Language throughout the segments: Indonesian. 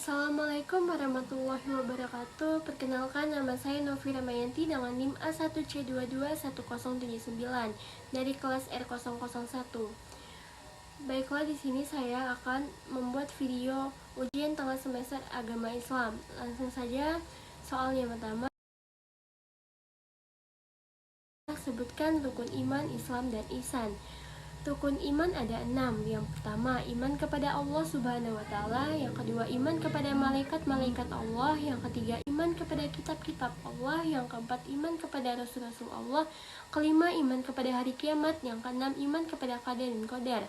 Assalamualaikum warahmatullahi wabarakatuh. Perkenalkan, nama saya Novi Ramayanti dengan NIM A1C221079 dari kelas R001. Baiklah, di sini saya akan membuat video ujian tengah semester agama Islam. Langsung saja, soal yang pertama. Sebutkan rukun iman, Islam, dan ihsan. Rukun iman ada 6. Yang pertama, iman kepada Allah Subhanahu wa Ta'ala. Yang kedua, iman kepada malaikat-malaikat Allah. Yang ketiga, iman kepada kitab-kitab Allah. Yang keempat, iman kepada rasul-rasul Allah. Kelima, iman kepada hari kiamat. Yang keenam, iman kepada qadar dan qadar.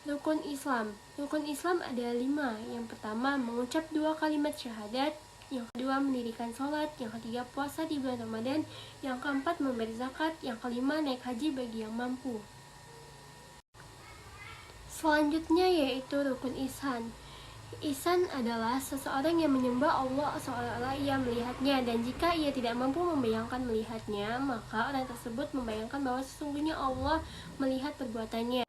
Rukun Islam. Rukun Islam ada 5. Yang pertama, mengucap 2 kalimat syahadat. Yang kedua, mendirikan sholat. Yang ketiga, puasa di bulan Ramadan. Yang keempat, memberi zakat. Yang kelima, naik haji bagi yang mampu. Selanjutnya yaitu rukun ihsan. Ihsan adalah seseorang yang menyembah Allah seolah-olah ia melihatnya, dan jika ia tidak mampu membayangkan melihatnya, maka orang tersebut membayangkan bahwa sesungguhnya Allah melihat perbuatannya.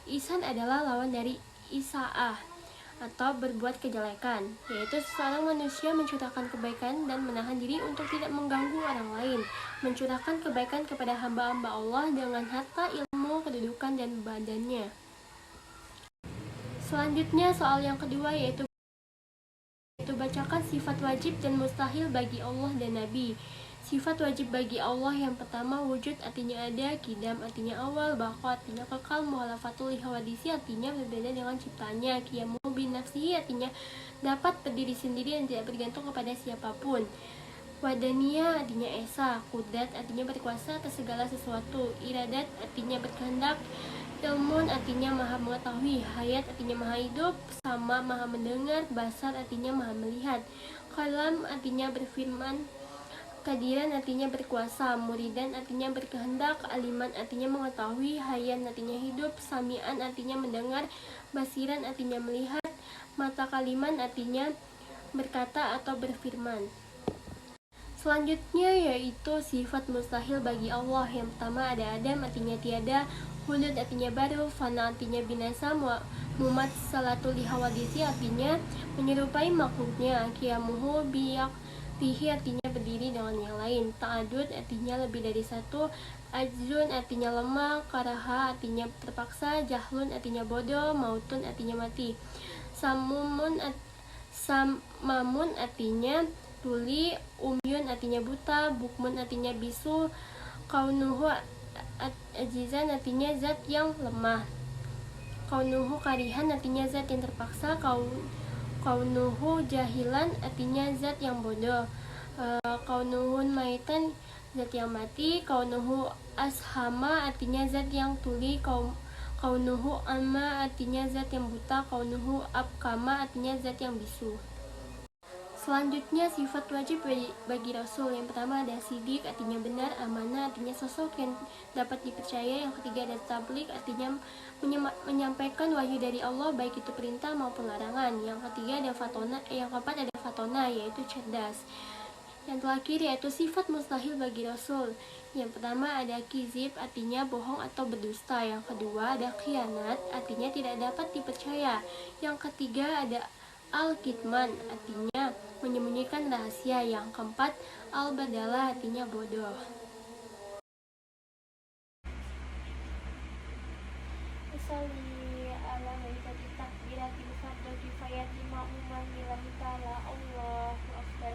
Ihsan adalah lawan dari isa'ah atau berbuat kejelekan, yaitu seseorang manusia mencurahkan kebaikan dan menahan diri untuk tidak mengganggu orang lain, mencurahkan kebaikan kepada hamba-hamba Allah dengan harta, ilmu, kedudukan, dan badannya. Selanjutnya soal yang kedua yaitu bacakan sifat wajib dan mustahil bagi Allah dan Nabi. Sifat wajib bagi Allah yang pertama, wujud artinya ada, qidam artinya awal, baqa artinya kekal, muhalafatul hawadisi artinya berbeda dengan ciptaannya, qiyamu bin nafsihi artinya dapat berdiri sendiri dan tidak bergantung kepada siapapun. Wadania artinya esa, kudrat artinya berkuasa atas segala sesuatu, iradat artinya berkehendak, ilmun artinya maha mengetahui, hayat artinya maha hidup, sama maha mendengar, basar artinya maha melihat, kalam artinya berfirman, kadiran artinya berkuasa, muridan artinya berkehendak, aliman artinya mengetahui, hayan artinya hidup, samian artinya mendengar, basiran artinya melihat, mata kaliman artinya berkata atau berfirman. Selanjutnya yaitu sifat mustahil bagi Allah. Yang pertama ada adam artinya tiada, hulud artinya baru, fana artinya binasa, mumat salatul hawadisi artinya menyerupai makhluknya, qiyamuhu biyak tihi artinya berdiri dengan yang lain, ta'adud artinya lebih dari satu, ajzun artinya lemah, karaha artinya terpaksa, jahlun artinya bodoh, mautun artinya mati, samamun artinya tuli, umyun artinya buta, bukmun artinya bisu, kaunuhu ajizan artinya zat yang lemah, kaunuhu karihan artinya zat yang terpaksa, kaunuhu jahilan artinya zat yang bodoh, kaunuhun maitan zat yang mati, kaunuhu ashama artinya zat yang tuli, kaunuhu amma artinya zat yang buta, kaunuhu abkama artinya zat yang bisu. Selanjutnya sifat wajib bagi Rasul. Yang pertama ada sidik artinya benar, amanah artinya sosok yang dapat dipercaya. Yang ketiga ada tablik artinya menyampaikan wahyu dari Allah baik itu perintah maupun larangan. Yang ketiga ada fatona, yang keempat ada fatona yaitu cerdas. Yang terakhir yaitu sifat mustahil bagi Rasul. Yang pertama ada kizib artinya bohong atau berdusta. Yang kedua ada khianat artinya tidak dapat dipercaya. Yang ketiga ada al-kitman artinya menyembunyikan rahasia. Yang keempat al-badalah artinya bodoh. Usalli ala maitati takbiratil fardhu kifayati ma'muman lillahi ta'ala. Allahu akbar.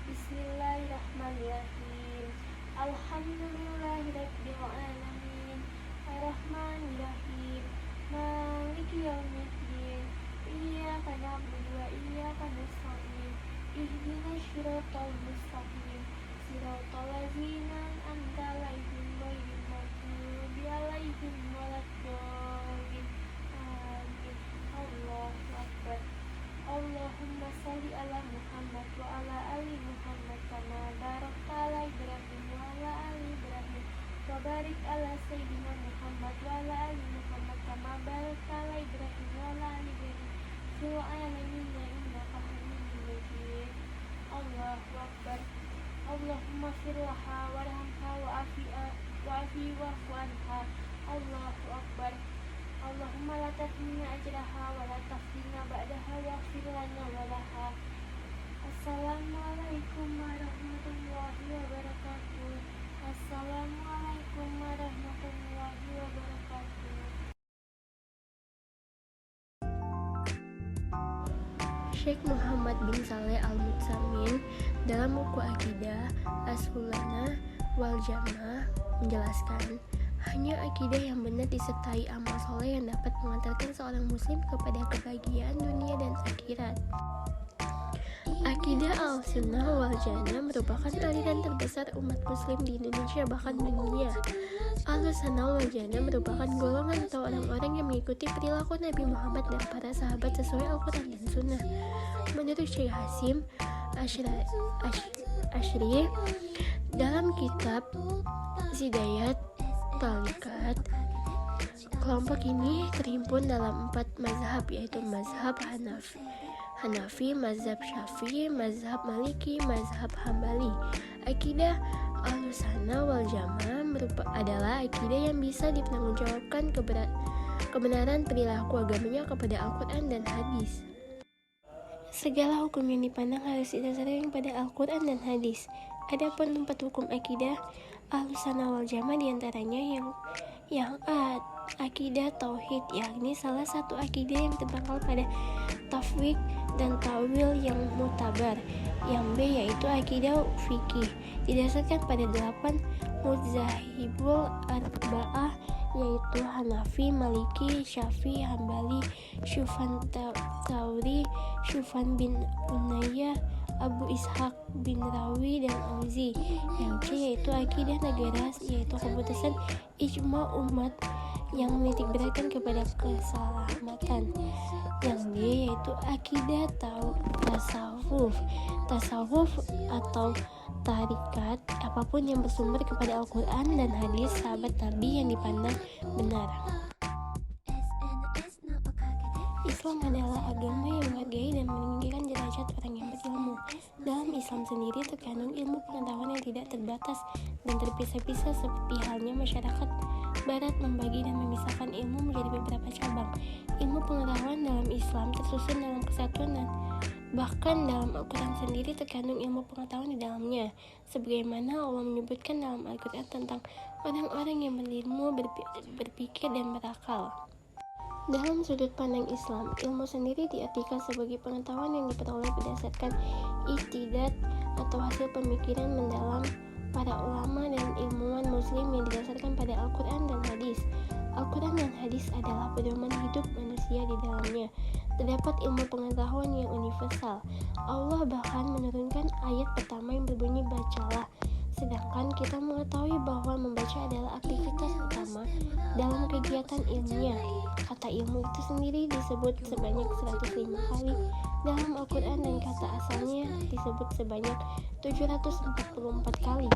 Bismillahirrahmanirrahim. Alhamdulillahirabbil alamin. Arrahmanirrahim. Maliki yaumiddin. Iyyaka na'budu wa iyyaka nasta'in. Ihdinas siratal mustaqim. Siratal ladzina an'amta 'alaihim ghairil maghdubi 'alaihim waladdallin. Amin. Allahu akbar. Allahumma shalli ala Muhammad wa ala ali Muhammad kama barakta ala Ibrahim wa ala ali Ibrahim wa barik ala sayyidina Muhammad wa ala ali Muhammad kama barakta ala Ibrahim wa ala ali Ibrahim fil alamin innaka Hamidum Majid. Allahu akbar. Allahumma firlaha warhamha wa'afi wa'fu anha. Allahu akbar. Allahumma la tahrimna ajraha wa la taftinna ba'daha wa واغفر لنا ولها. Assalamualaikum warahmatullahi wabarakatuh. Assalamualaikum warahmatullahi wabarakatuh. Syekh Muhammad bin Saleh Al-Mutsaimin dalam buku Aqidah As-Sunnah wal Jamaah menjelaskan, hanya akidah yang benar disertai amal soleh yang dapat mengantarkan seorang muslim kepada kebahagiaan dunia dan akhirat. Akidah Al-Sunnah wal Jamaah merupakan aliran terbesar umat muslim di Indonesia bahkan dunia. Al-Sunnah wal Jamaah merupakan golongan atau orang-orang yang mengikuti perilaku Nabi Muhammad dan para sahabat sesuai Al-Quran dan Sunnah. Menurut Syekh Hasim Asy'ari dalam kitab Zidayat Talikat, kelompok ini terhimpun dalam 4 mazhab, yaitu mazhab Hanafi, mazhab Syafi'i, mazhab Maliki, mazhab Hambali. Akidah Ahlussunnah wal Jamaah adalah akidah yang bisa dipertanggungjawabkan kebenaran perilaku agamanya kepada Al-Quran dan hadis. Segala hukum yang dipandang harus didasarkan pada Al-Quran dan hadis. Adapun 4 hukum akidah Ahlussunnah wal Jamaah diantaranya yang A. Akidah Tauhid, yakni salah satu akidah yang terpangkal pada tafwid dan ta'wil yang mutabar. Yang B yaitu akidah fikih, didasarkan pada 8 madzhabul arba'ah, yaitu Hanafi, Maliki, Syafi'i, Hambali, Syufan Tsauri, Syufan bin Unayyah, Abu Ishaq bin Rawi, dan Auzi. Yang C yaitu akidah negara, yaitu keputusan ijma umat yang menitik beratkan kepada keselamatan. Yang D yaitu akidah tasawuf atau tarikat, apapun yang bersumber kepada Al-Quran dan hadis sahabat Nabi yang dipandang benar. Islam adalah agama yang menghargai dan meninggikan derajat orang yang berilmu. Dalam Islam sendiri terkandung ilmu pengetahuan yang tidak terbatas dan terpisah-pisah, seperti halnya masyarakat Barat membagi dan memisahkan ilmu menjadi beberapa cabang. Ilmu pengetahuan dalam Islam tersusun dalam kesatuan dan bahkan dalam Al-Quran sendiri terkandung ilmu pengetahuan di dalamnya, sebagaimana Allah menyebutkan dalam Al-Quran tentang orang-orang yang berilmu, berpikir dan berakal. Dalam sudut pandang Islam, ilmu sendiri diartikan sebagai pengetahuan yang diperoleh berdasarkan ijtihad atau hasil pemikiran mendalam para ulama dan ilmuwan muslim yang didasarkan pada Al-Quran dan hadis. Al-Quran dan hadis adalah pedoman hidup manusia. Di dalamnya terdapat ilmu pengetahuan yang universal. Allah bahkan menurunkan ayat pertama yang berbunyi bacalah, sedangkan kita mengetahui bahwa membaca adalah aktivitas utama dalam kegiatan ilmiah. Kata ilmu itu sendiri disebut sebanyak 105 kali dalam Al-Quran dan kata asalnya disebut sebanyak 744 kali.